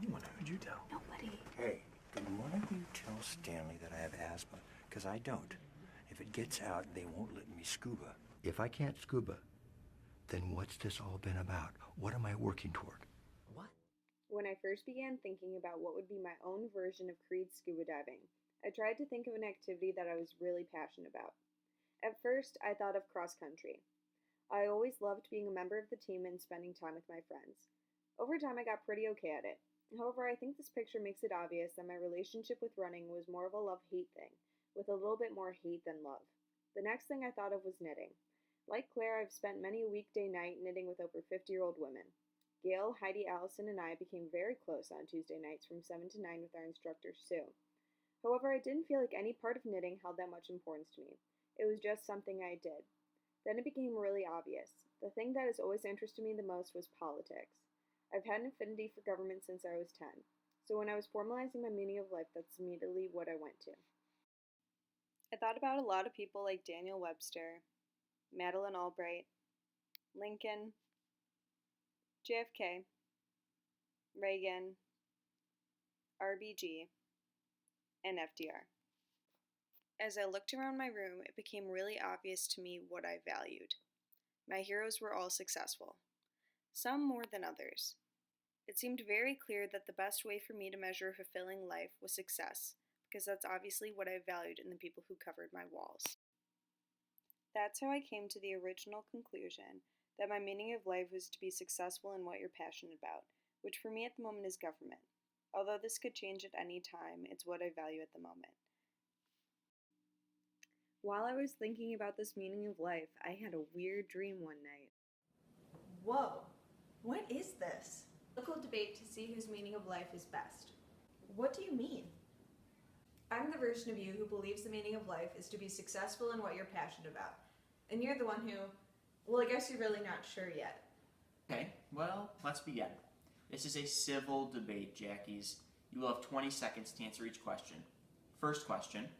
Anyone, who'd you tell? Nobody. Hey, then why don't you tell Stanley that I have asthma? Because I don't. If it gets out, they won't let me scuba. If I can't scuba, then what's this all been about? What am I working toward? What? When I first began thinking about what would be my own version of Creed's scuba diving, I tried to think of an activity that I was really passionate about. At first, I thought of cross country. I always loved being a member of the team and spending time with my friends. Over time, I got pretty okay at it. However, I think this picture makes it obvious that my relationship with running was more of a love-hate thing, with a little bit more hate than love. The next thing I thought of was knitting. Like Claire, I've spent many a weekday night knitting with over 50-year-old women. Gail, Heidi, Allison, and I became very close on Tuesday nights from 7 to 9 with our instructor, Sue. However, I didn't feel like any part of knitting held that much importance to me. It was just something I did. Then it became really obvious. The thing that has always interested me the most was politics. I've had an affinity for government since I was 10, so when I was formalizing my meaning of life, that's immediately what I went to. I thought about a lot of people like Daniel Webster, Madeleine Albright, Lincoln, JFK, Reagan, RBG, and FDR. As I looked around my room, it became really obvious to me what I valued. My heroes were all successful, some more than others. It seemed very clear that the best way for me to measure a fulfilling life was success, because that's obviously what I valued in the people who covered my walls. That's how I came to the original conclusion that my meaning of life was to be successful in what you're passionate about, which for me at the moment is government. Although this could change at any time, it's what I value at the moment. While I was thinking about this meaning of life, I had a weird dream one night. Whoa, what is this? Political debate to see whose meaning of life is best. What do you mean? I'm the version of you who believes the meaning of life is to be successful in what you're passionate about. And you're the one who, well, I guess you're really not sure yet. Okay, well, let's begin. This is a civil debate, Jackies. You will have 20 seconds to answer each question. First question,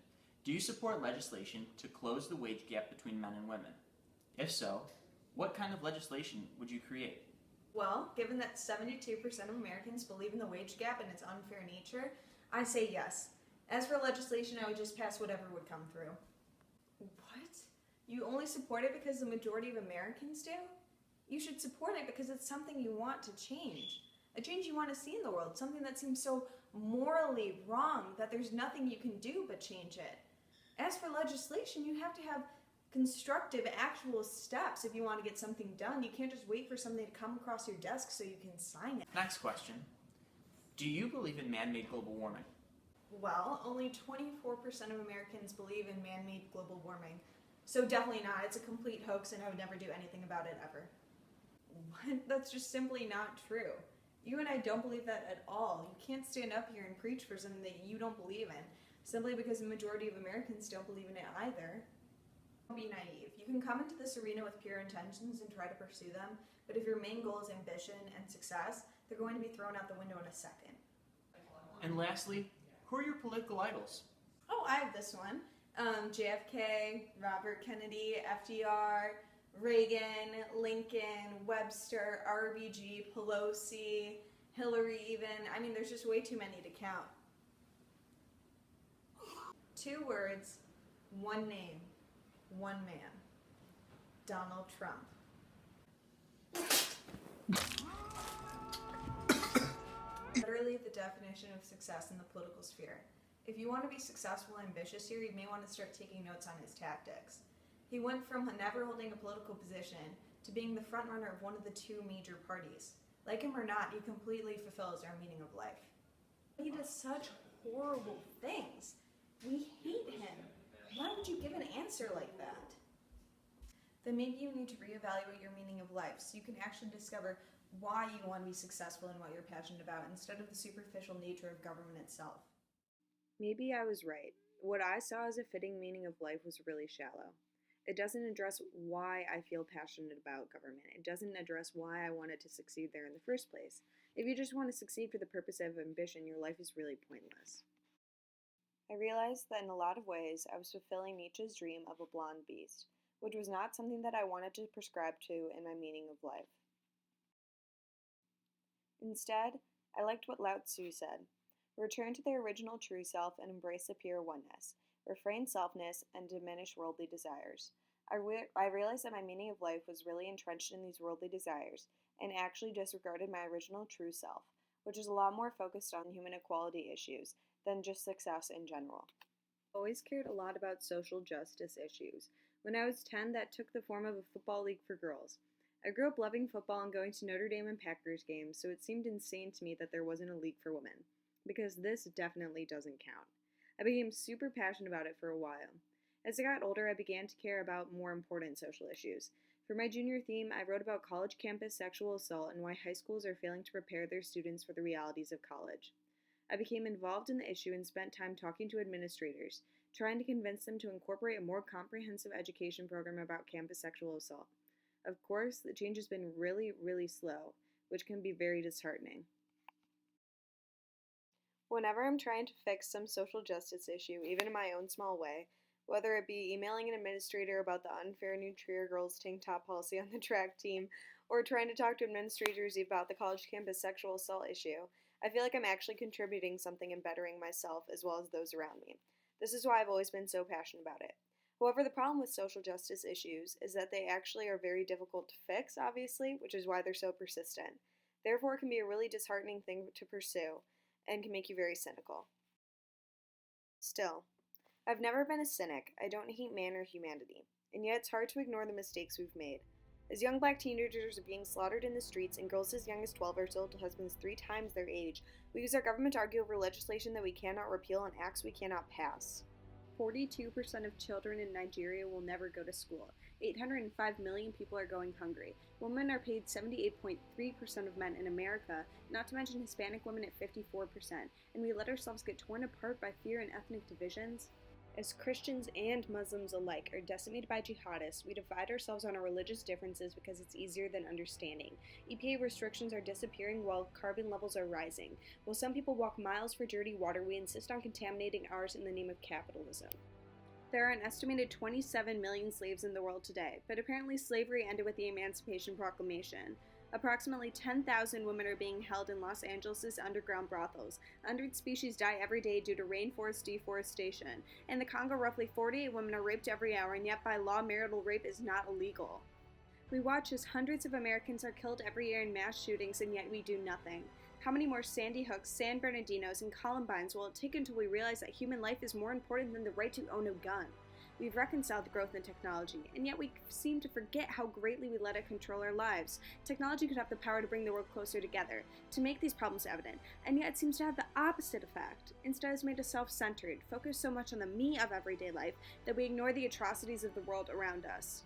do you support legislation to close the wage gap between men and women? If so, what kind of legislation would you create? Well, given that 72% of Americans believe in the wage gap and its unfair nature, I say yes. As for legislation, I would just pass whatever would come through. What? You only support it because the majority of Americans do? You should support it because it's something you want to change. A change you want to see in the world, something that seems so morally wrong that there's nothing you can do but change it. As for legislation, you have to have constructive, actual steps if you want to get something done. You can't just wait for something to come across your desk so you can sign it. Next question, do you believe in man-made global warming? Well, only 24% of Americans believe in man-made global warming. So definitely not. It's a complete hoax and I would never do anything about it ever. What? That's just simply not true. You and I don't believe that at all. You can't stand up here and preach for something that you don't believe in, simply because the majority of Americans don't believe in it either. Don't be naive. You can come into this arena with pure intentions and try to pursue them, but if your main goal is ambition and success, they're going to be thrown out the window in a second. And lastly, who are your political idols? Oh, I have this one. JFK, Robert Kennedy, FDR, Reagan, Lincoln, Webster, RBG, Pelosi, Hillary even. I mean, there's just way too many to count. 2 words, 1 name, 1 man. Donald Trump. Literally the definition of success in the political sphere. If you want to be successful and ambitious here, you may want to start taking notes on his tactics. He went from never holding a political position to being the frontrunner of one of the 2 major parties. Like him or not, he completely fulfills our meaning of life. He does such horrible things. We hate him. Why would you give an answer like that? Then maybe you need to reevaluate your meaning of life so you can actually discover why you want to be successful in what you're passionate about instead of the superficial nature of government itself. Maybe I was right. What I saw as a fitting meaning of life was really shallow. It doesn't address why I feel passionate about government. It doesn't address why I wanted to succeed there in the first place. If you just want to succeed for the purpose of ambition, your life is really pointless. I realized that in a lot of ways, I was fulfilling Nietzsche's dream of a blonde beast, which was not something that I wanted to prescribe to in my meaning of life. Instead, I liked what Lao Tzu said: return to the original true self and embrace the pure oneness. Refrain selfness and diminish worldly desires. I realized that my meaning of life was really entrenched in these worldly desires and actually disregarded my original true self, which is a lot more focused on human equality issues than just success in general. I always cared a lot about social justice issues. When I was 10, that took the form of a football league for girls. I grew up loving football and going to Notre Dame and Packers games, so it seemed insane to me that there wasn't a league for women, because this definitely doesn't count. I became super passionate about it for a while. As I got older, I began to care about more important social issues. For my junior theme, I wrote about college campus sexual assault and why high schools are failing to prepare their students for the realities of college. I became involved in the issue and spent time talking to administrators, trying to convince them to incorporate a more comprehensive education program about campus sexual assault. Of course, the change has been really, really slow, which can be very disheartening. Whenever I'm trying to fix some social justice issue, even in my own small way, whether it be emailing an administrator about the unfair new Trier girls tank top policy on the track team, or trying to talk to administrators about the college campus sexual assault issue, I feel like I'm actually contributing something and bettering myself as well as those around me. This is why I've always been so passionate about it. However, the problem with social justice issues is that they actually are very difficult to fix, obviously, which is why they're so persistent. Therefore, it can be a really disheartening thing to pursue and can make you very cynical. Still, I've never been a cynic. I don't hate man or humanity, and yet it's hard to ignore the mistakes we've made. As young black teenagers are being slaughtered in the streets and girls as young as 12 are sold to husbands 3 times their age, we use our government to argue over legislation that we cannot repeal and acts we cannot pass. 42% of children in Nigeria will never go to school. 805 million people are going hungry. Women are paid 78.3% of men in America, not to mention Hispanic women at 54%, and we let ourselves get torn apart by fear and ethnic divisions. As Christians and Muslims alike are decimated by jihadists, we divide ourselves on our religious differences because it's easier than understanding. EPA restrictions are disappearing while carbon levels are rising. While some people walk miles for dirty water, we insist on contaminating ours in the name of capitalism. There are an estimated 27 million slaves in the world today, but apparently slavery ended with the Emancipation Proclamation. Approximately 10,000 women are being held in Los Angeles' underground brothels. 100 species die every day due to rainforest deforestation. In the Congo, roughly 48 women are raped every hour, and yet by law, marital rape is not illegal. We watch as hundreds of Americans are killed every year in mass shootings, and yet we do nothing. How many more Sandy Hooks, San Bernardinos, and Columbines will it take until we realize that human life is more important than the right to own a gun? We've reconciled growth in technology, and yet we seem to forget how greatly we let it control our lives. Technology could have the power to bring the world closer together, to make these problems evident, and yet it seems to have the opposite effect. Instead, it's made us self-centered, focused so much on the me of everyday life that we ignore the atrocities of the world around us.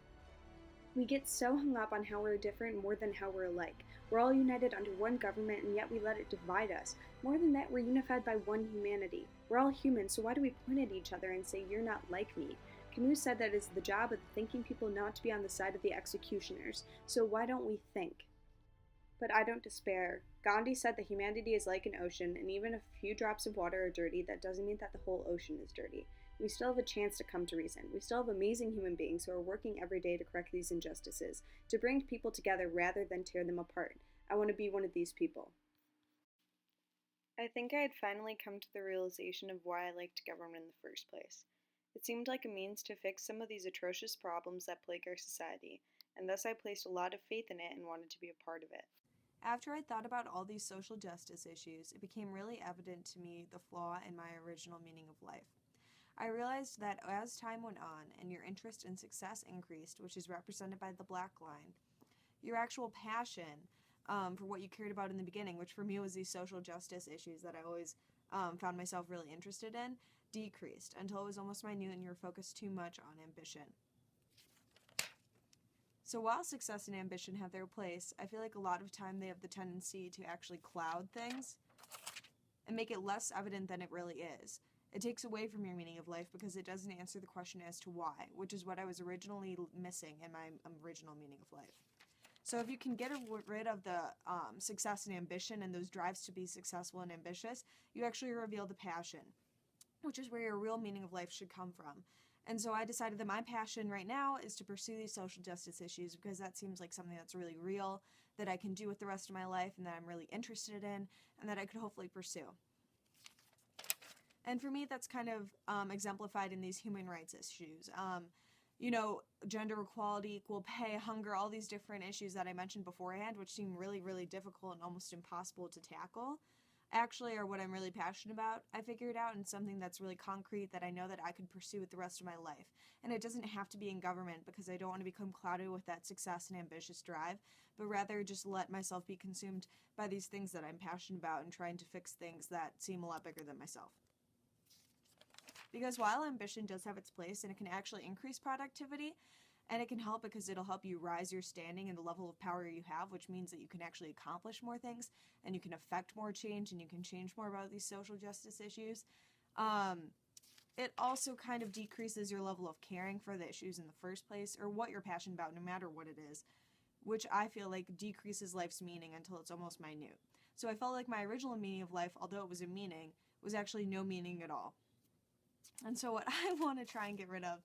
We get so hung up on how we're different more than how we're alike. We're all united under one government, and yet we let it divide us. More than that, we're unified by one humanity. We're all human, so why do we point at each other and say, "You're not like me"? Camus said that it is the job of the thinking people not to be on the side of the executioners, so why don't we think? But I don't despair. Gandhi said that humanity is like an ocean, and even if a few drops of water are dirty, that doesn't mean that the whole ocean is dirty. We still have a chance to come to reason. We still have amazing human beings who are working every day to correct these injustices, to bring people together rather than tear them apart. I want to be one of these people. I think I had finally come to the realization of why I liked government in the first place. It seemed like a means to fix some of these atrocious problems that plague our society, and thus I placed a lot of faith in it and wanted to be a part of it. After I thought about all these social justice issues, it became really evident to me the flaw in my original meaning of life. I realized that as time went on and your interest in success increased, which is represented by the black line, your actual passion for what you cared about in the beginning, which for me was these social justice issues that I always found myself really interested in, decreased until it was almost minute and you were focused too much on ambition. So while success and ambition have their place, I feel like a lot of time they have the tendency to actually cloud things and make it less evident than it really is. It takes away from your meaning of life because it doesn't answer the question as to why, which is what I was originally missing in my original meaning of life. So if you can get rid of the success and ambition and those drives to be successful and ambitious, you actually reveal the passion, which is where your real meaning of life should come from. And so I decided that my passion right now is to pursue these social justice issues because that seems like something that's really real, that I can do with the rest of my life and that I'm really interested in and that I could hopefully pursue. And for me, that's kind of exemplified in these human rights issues. Gender equality, equal pay, hunger, all these different issues that I mentioned beforehand, which seem really, really difficult and almost impossible to tackle, actually are what I'm really passionate about. I figured out, and something that's really concrete that I know that I could pursue with the rest of my life. And it doesn't have to be in government, because I don't want to become clouded with that success and ambitious drive, but rather just let myself be consumed by these things that I'm passionate about and trying to fix things that seem a lot bigger than myself. Because while ambition does have its place and it can actually increase productivity, and it can help because it'll help you rise your standing and the level of power you have, which means that you can actually accomplish more things and you can affect more change and you can change more about these social justice issues. It also kind of decreases your level of caring for the issues in the first place, or what you're passionate about, no matter what it is, which I feel like decreases life's meaning until it's almost minute. So I felt like my original meaning of life, although it was a meaning, was actually no meaning at all. And so what I want to try and get rid of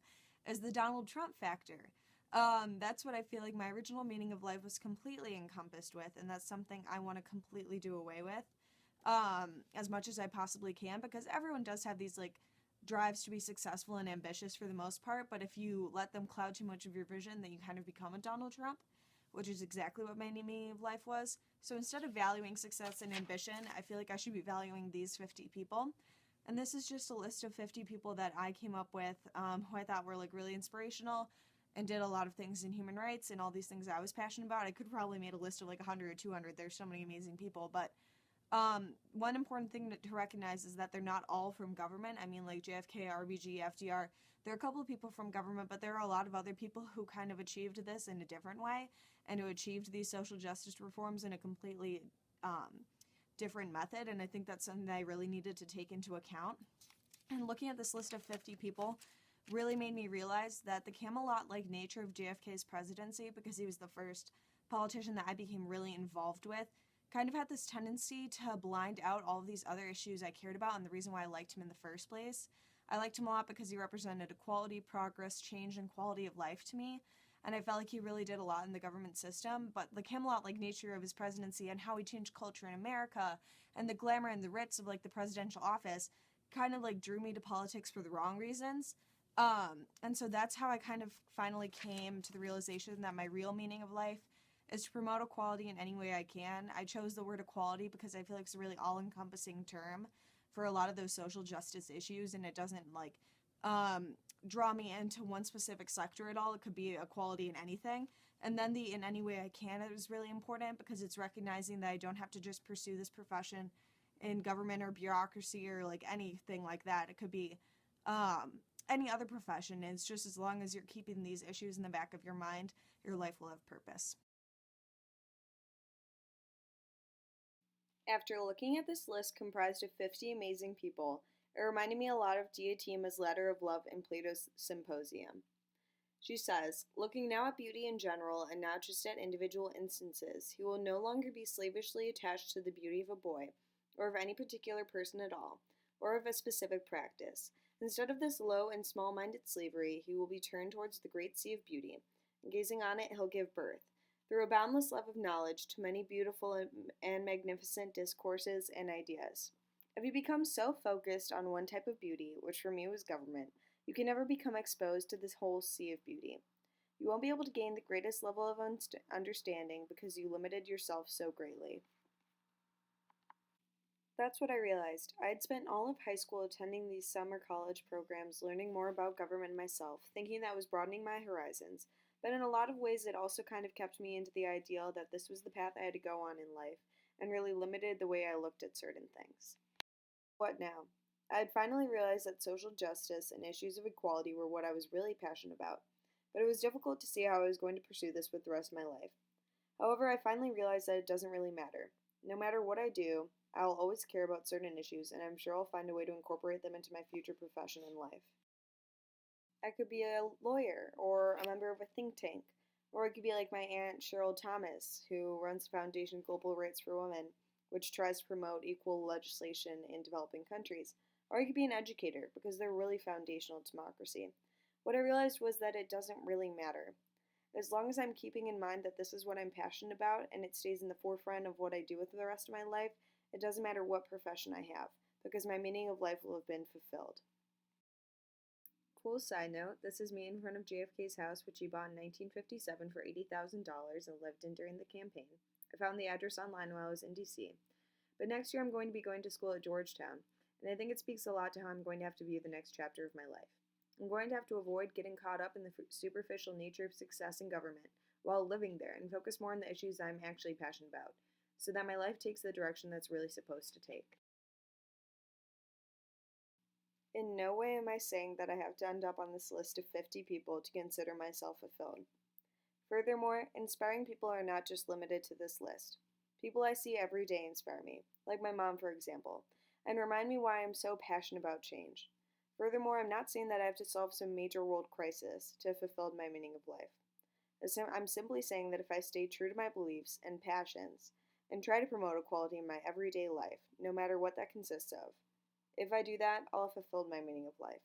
is the Donald Trump factor. That's what I feel like my original meaning of life was completely encompassed with, and that's something I want to completely do away with as much as I possibly can, because everyone does have these drives to be successful and ambitious for the most part, but if you let them cloud too much of your vision, then you kind of become a Donald Trump, which is exactly what my meaning of life was. So instead of valuing success and ambition, I feel like I should be valuing these 50 people. And this is just a list of 50 people that I came up with who I thought were really inspirational and did a lot of things in human rights and all these things I was passionate about. I could probably made a list of 100 or 200. There's so many amazing people. But one important thing to recognize is that they're not all from government. I mean, JFK, RBG, FDR, there are a couple of people from government, but there are a lot of other people who kind of achieved this in a different way and who achieved these social justice reforms in a completely different method, and I think that's something that I really needed to take into account. And looking at this list of 50 people really made me realize that the Camelot-like nature of JFK's presidency, because he was the first politician that I became really involved with, kind of had this tendency to blind out all of these other issues I cared about and the reason why I liked him in the first place. I liked him a lot because he represented equality, progress, change, and quality of life to me. And I felt like he really did a lot in the government system, but the Camelot-like nature of his presidency and how he changed culture in America and the glamour and the ritz of the presidential office kind of drew me to politics for the wrong reasons. And so that's how I kind of finally came to the realization that my real meaning of life is to promote equality in any way I can. I chose the word equality because I feel like it's a really all-encompassing term for a lot of those social justice issues, and it doesn't draw me into one specific sector at all. It could be equality in anything. And then the in any way I can is really important because it's recognizing that I don't have to just pursue this profession in government or bureaucracy or anything like that. It could be any other profession. It's just as long as you're keeping these issues in the back of your mind, your life will have purpose. After looking at this list comprised of 50 amazing people, it reminded me a lot of Diotima's Ladder of Love in Plato's Symposium. She says, looking now at beauty in general and not just at individual instances, he will no longer be slavishly attached to the beauty of a boy, or of any particular person at all, or of a specific practice. Instead of this low and small-minded slavery, he will be turned towards the great sea of beauty, and gazing on it he'll give birth, through a boundless love of knowledge, to many beautiful and magnificent discourses and ideas. If you become so focused on one type of beauty, which for me was government, you can never become exposed to this whole sea of beauty. You won't be able to gain the greatest level of understanding because you limited yourself so greatly. That's what I realized. I had spent all of high school attending these summer college programs, learning more about government myself, thinking that was broadening my horizons, but in a lot of ways it also kind of kept me into the ideal that this was the path I had to go on in life, and really limited the way I looked at certain things. What now? I had finally realized that social justice and issues of equality were what I was really passionate about, but it was difficult to see how I was going to pursue this with the rest of my life. However, I finally realized that it doesn't really matter. No matter what I do, I will always care about certain issues, and I'm sure I'll find a way to incorporate them into my future profession in life. I could be a lawyer, or a member of a think tank, or I could be like my aunt Cheryl Thomas, who runs the Foundation Global Rights for Women, which tries to promote equal legislation in developing countries. Or I could be an educator, because they're really foundational to democracy. What I realized was that it doesn't really matter. As long as I'm keeping in mind that this is what I'm passionate about and it stays in the forefront of what I do with the rest of my life, it doesn't matter what profession I have, because my meaning of life will have been fulfilled. Cool side note, this is me in front of JFK's house, which he bought in 1957 for $80,000 and lived in during the campaign. I found the address online while I was in DC. But next year I'm going to be going to school at Georgetown, and I think it speaks a lot to how I'm going to have to view the next chapter of my life. I'm going to have to avoid getting caught up in the superficial nature of success in government while living there and focus more on the issues I'm actually passionate about, so that my life takes the direction that's really supposed to take. In no way am I saying that I have to end up on this list of 50 people to consider myself fulfilled. Furthermore, inspiring people are not just limited to this list. People I see every day inspire me, like my mom, for example, and remind me why I'm so passionate about change. Furthermore, I'm not saying that I have to solve some major world crisis to have fulfilled my meaning of life. I'm simply saying that if I stay true to my beliefs and passions and try to promote equality in my everyday life, no matter what that consists of, if I do that, I'll have fulfilled my meaning of life.